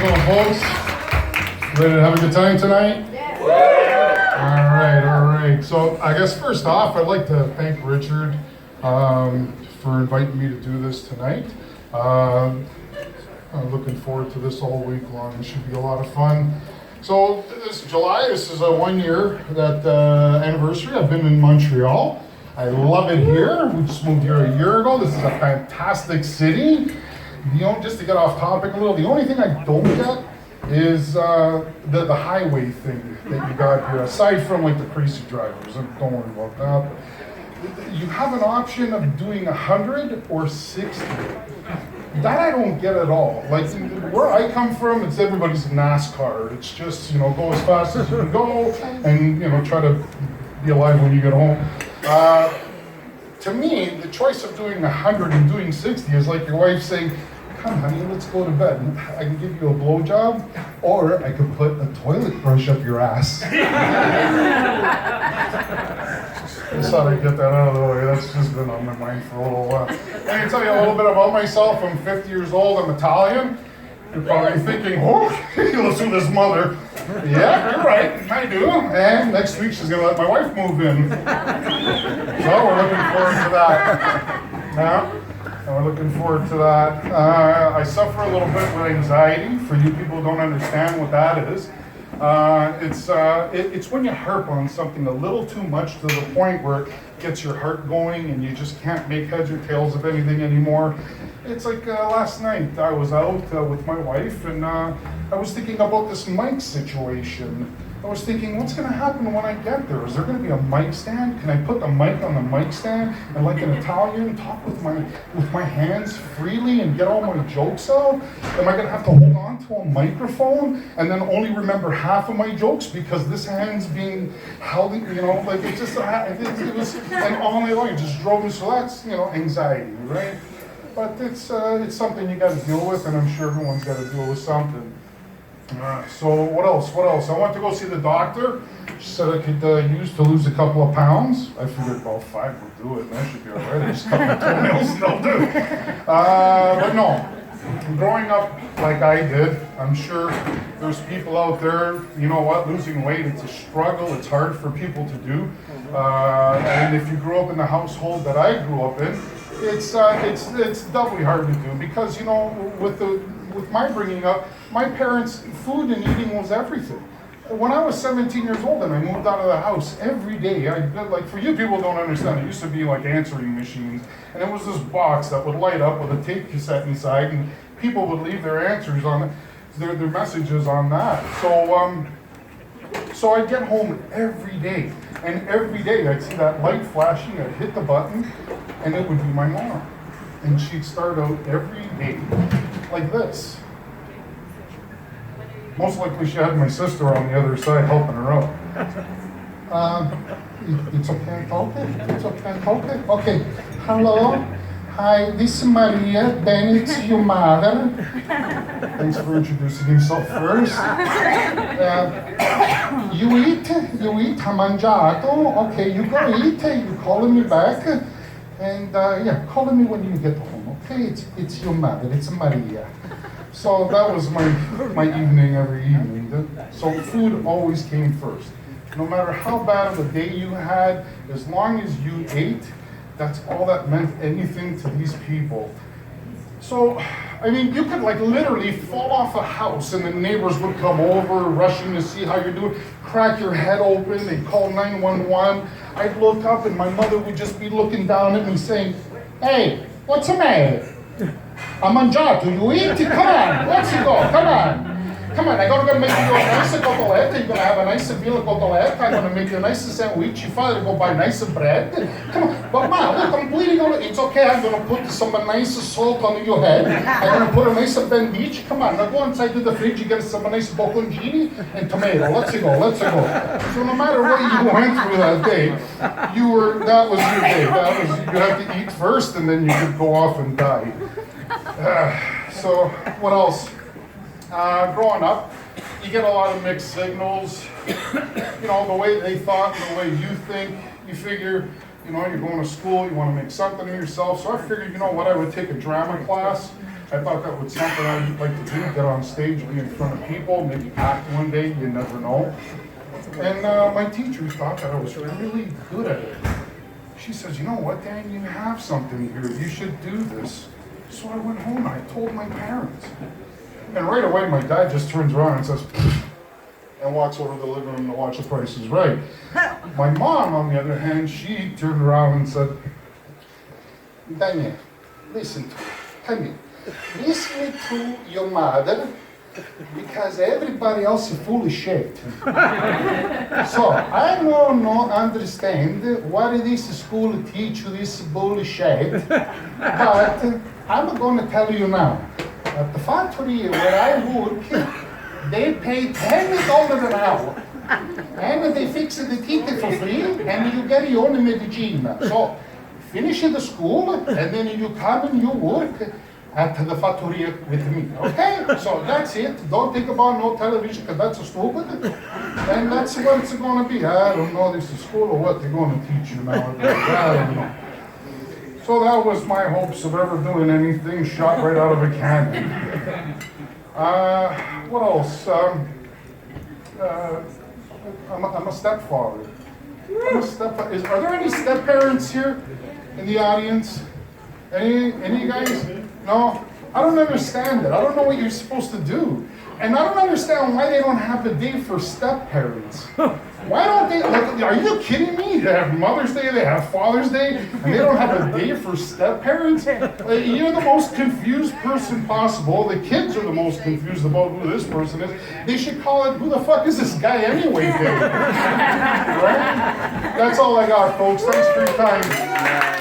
going, folks? Ready to have a good time tonight? Yeah. All right. So I guess first off, I'd like to thank Richard for inviting me to do this tonight. I'm looking forward to this all week long. It should be a lot of fun. So this July, this is a 1 year that anniversary. I've been in Montreal. I love it here. We just moved here a year ago. This is a fantastic city. Just to get off topic a little, the only thing I don't get is the highway thing that you got here, aside from like the crazy drivers. Don't worry about that. You have an option of doing 100 or 60. That I don't get at all. Like where I come from, it's everybody's NASCAR. It's just, go as fast as you can go and, try to be alive when you get home. To me, the choice of doing 100 and doing 60 is like your wife saying, come honey, let's go to bed. I can give you a blowjob, or I can put a toilet brush up your ass. Just thought I'd get that out of the way. That's just been on my mind for a little while. Let me tell you a little bit about myself. I'm 50 years old, I'm Italian. You're probably thinking, oh, listen to this mother. Yeah, you're right, I do. And next week she's gonna let my wife move in. So we're looking forward to that. Yeah, we're looking forward to that. I suffer a little bit with anxiety. For you people who don't understand what that is. It's when you harp on something a little too much to the point where it gets your heart going and you just can't make heads or tails of anything anymore. It's like last night I was out with my wife and I was thinking about this mic situation. I was thinking, what's going to happen when I get there? Is there going to be a mic stand? Can I put the mic on the mic stand and like an Italian talk with my hands freely and get all my jokes out? Am I going to have to hold on to a microphone and then only remember half of my jokes because this hand's being held, like it just, it was, and all night long it just drove me, so that's, anxiety, right? But it's something you got to deal with, and I'm sure everyone's got to deal with something. So what else? I went to go see the doctor. She said I could use to lose a couple of pounds. I figured about 5 will do it, and that should be all right. I just cut my toenails and they'll do. But no, growing up like I did, I'm sure there's people out there, you know what, losing weight, it's a struggle. It's hard for people to do. And if you grew up in the household that I grew up in, it's doubly hard to do because, with my bringing up, my parents, food and eating was everything. When I was 17 years old and I moved out of the house, every day, for you people who don't understand, it used to be like answering machines, and it was this box that would light up with a tape cassette inside, and people would leave their answers on their messages on that. So I'd get home every day, and every day I'd see that light flashing, I'd hit the button, and it would be my mom. And she'd start out every day like this. Most likely she had my sister on the other side helping her out. It's okay, it's okay. Okay, hello. Hi, this is Maria, then it's your mother. Thanks for introducing yourself first. You eat, ha mangiato. Okay, you go eat, you're calling me back. And calling me when you get home, okay? It's your mother, it's Maria. So that was my evening every evening. So food always came first. No matter how bad of a day you had, as long as you ate, that's all that meant anything to these people. So, you could literally fall off a house and the neighbors would come over, rushing to see how you're doing, crack your head open, they'd call 911. I'd look up and my mother would just be looking down at me saying, hey, what's the matter? I'm mangiato, you eat? Come on, let's go, come on. Come on, I'm going to make you a nice cotoletta. You're going to have a nice villa cotoletta. I'm going to make you a nice sandwich. Your father will go buy nice bread. Come on. But Ma, look, I'm bleeding on it. It's okay. I'm going to put some nice salt on your head. I'm going to put a nice bandiche. Come on, now go inside to the fridge. You get some nice bocconcini and tomato. Let's go. So no matter what you went through that day, that was your day. You had to eat first and then you could go off and die. So what else? Growing up, you get a lot of mixed signals. The way they thought and the way you think. You figure, you're going to school, you want to make something of yourself. So I figured, I would take a drama class. I thought that was something I'd like to do, get on stage, be in front of people, maybe act one day, you never know. And my teacher thought that I was really good at it. She says, you know what, Dan, you have something here, you should do this. So I went home and I told my parents. And right away my dad just turns around and says, and walks over to the living room to watch The Price is Right. My mom, on the other hand, she turned around and said, Daniel, listen to me. Listen to your mother, because everybody else is full of shit. So I don't understand why this school teach you this bullshit, but I'm going to tell you now. At the factory where I work, they pay $10 an hour, and they fix the ticket for free, and you get your own medicine. So finish the school, and then you come and you work at the factory with me, okay? So that's it. Don't think about no television, because that's stupid. And that's what it's going to be. I don't know, this is school or what they're going to teach you now. I don't know. So that was my hopes of ever doing anything, shot right out of a cannon. What else? I'm a stepfather. Are there any step-parents here in the audience? Any of you guys? No? I don't understand it. I don't know what you're supposed to do. And I don't understand why they don't have a day for step-parents. Why don't they, like, are you kidding me? They have Mother's Day, they have Father's Day, and they don't have a day for step-parents? You're the most confused person possible. The kids are the most confused about who this person is. They should call it, who the fuck is this guy anyway, Day? Right? That's all I got, folks. Thanks for your time.